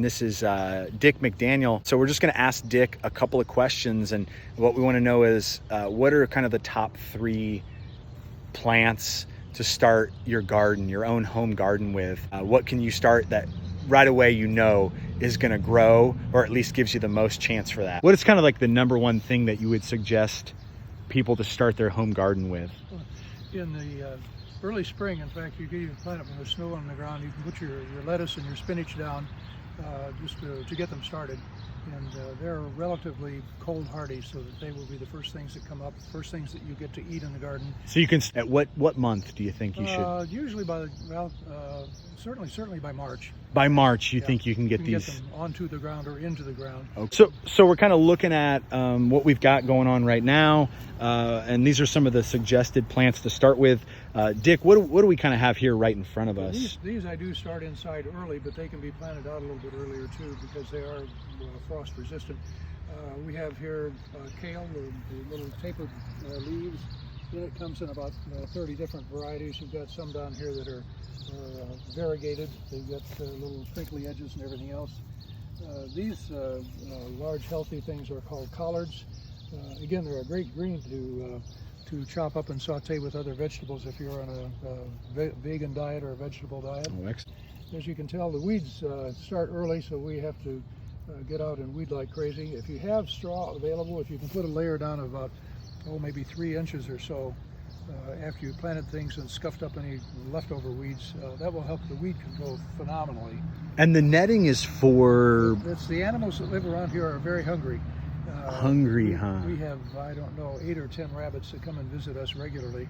this is Dick McDaniel. So we're just going to ask Dick a couple of questions, and what we want to know is what are kind of the top 3 plants to start your garden, your own home garden with? What can you start that right away you know is going to grow, or at least gives you the most chance for that? What is kind of like the number one thing that you would suggest people to start their home garden with? In the early spring, in fact, you can even plant it when there's snow on the ground. You can put your lettuce and your spinach down just to get them started. And they're relatively cold hardy, so that they will be the first things that come up, first things that you get to eat in the garden. So you can, at what month do you think you should? Usually by, well, certainly by March. By March, you think you can get these? Get them onto the ground or into the ground. Okay. So we're kind of looking at what we've got going on right now, and these are some of the suggested plants to start with. Dick, what do we kind of have here right in front of us? These I do start inside early, but they can be planted out a little bit earlier too, because they are frost resistant. We have here kale, the little tapered leaves. Then it comes in about 30 different varieties. You've got some down here that are variegated. They've got little crinkly edges and everything else. These large healthy things are called collards. Again, they're a great green to chop up and saute with other vegetables if you're on a vegan diet or a vegetable diet. Oh, excellent. As you can tell, the weeds start early, so we have to get out and weed like crazy. If you have straw available, if you can put a layer down of about maybe 3 inches or so after you planted things and scuffed up any leftover weeds, that will help the weed control phenomenally. And the netting is for? It's the animals that live around here are very hungry. Hungry, huh? We have, I don't know, 8 or 10 rabbits that come and visit us regularly.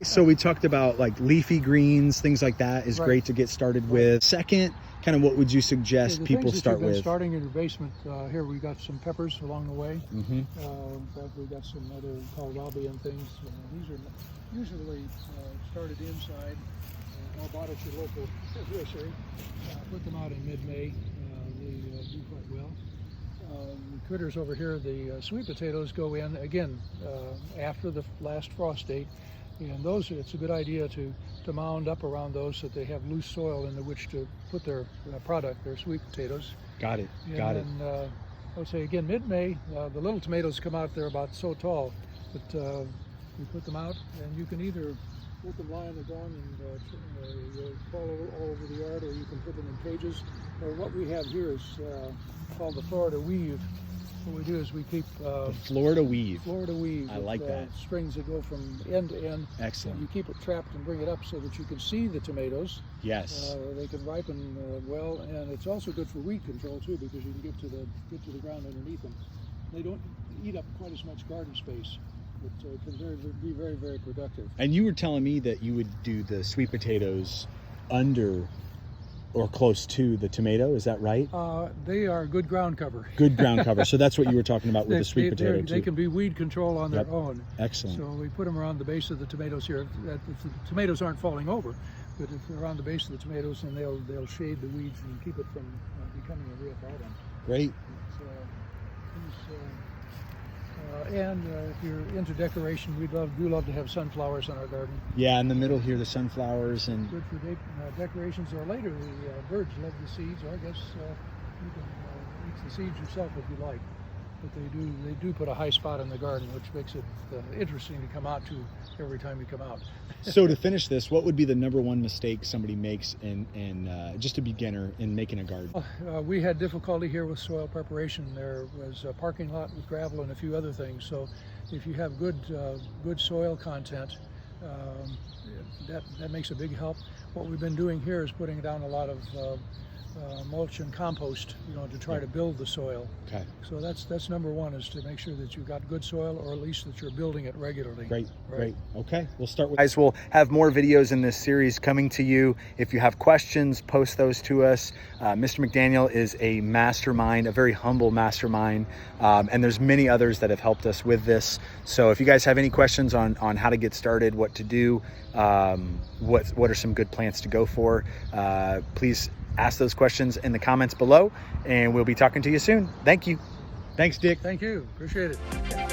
So we talked about like leafy greens, things like that is great to get started with. Second, kind of what would you suggest people start with? Starting in your basement, here we got some peppers along the way. Mm-hmm. In fact, we got some other kohlrabi and things. These are usually started inside or bought at your local grocery. Put them out in mid-May. They do quite well. The critters over here, the sweet potatoes, go in again after the last frost date. And those, it's a good idea to mound up around those so that they have loose soil in which to put their product, their sweet potatoes. Got it. And I would say again, mid-May, the little tomatoes come out, they're about so tall, but you put them out and you can either let them lie on the ground and they'll fall all over the yard, or you can put them in cages. Or what we have here is called the Florida weave. What we do is we keep the Florida weave. Florida weave. I like that. Strings that go from end to end. Excellent. You keep it trapped and bring it up so that you can see the tomatoes. Yes. They can ripen well, and it's also good for weed control too, because you can get to the ground underneath them. They don't eat up quite as much garden space, but can be very, very productive. And you were telling me that you would do the sweet potatoes under or close to the tomato, is that right? They are good ground cover. Good ground cover. So that's what you were talking about with the sweet potato too. They can be weed control on their own. Excellent. So we put them around the base of the tomatoes here. If the tomatoes aren't falling over, but if they're around the base of the tomatoes, then they'll shade the weeds and keep it from becoming a real problem. Great. And if you're into decoration, we do love to have sunflowers in our garden. Yeah, in the middle here, the sunflowers and good for decorations. Or later, the birds love the seeds. Or I guess you can eat the seeds yourself if you like. But they do put a high spot in the garden, which makes it interesting to come out to every time you come out. So to finish this, what would be the number one mistake somebody makes in just a beginner in making a garden? We had difficulty here with soil preparation. There was a parking lot with gravel and a few other things. So if you have good soil content, that makes a big help. What we've been doing here is putting down a lot of mulch and compost, to try to build the soil. Okay. So that's number one, is to make sure that you've got good soil, or at least that you're building it regularly. Great. Okay, we'll start with guys. We'll have more videos in this series coming to you. If you have questions, post those to us. Mr. McDaniel is a mastermind, a very humble mastermind, and there's many others that have helped us with this. So if you guys have any questions on how to get started, what to do, what are some good plants to go for, please ask those questions in the comments below, and we'll be talking to you soon. Thank you. Thanks, Dick. Thank you. Appreciate it.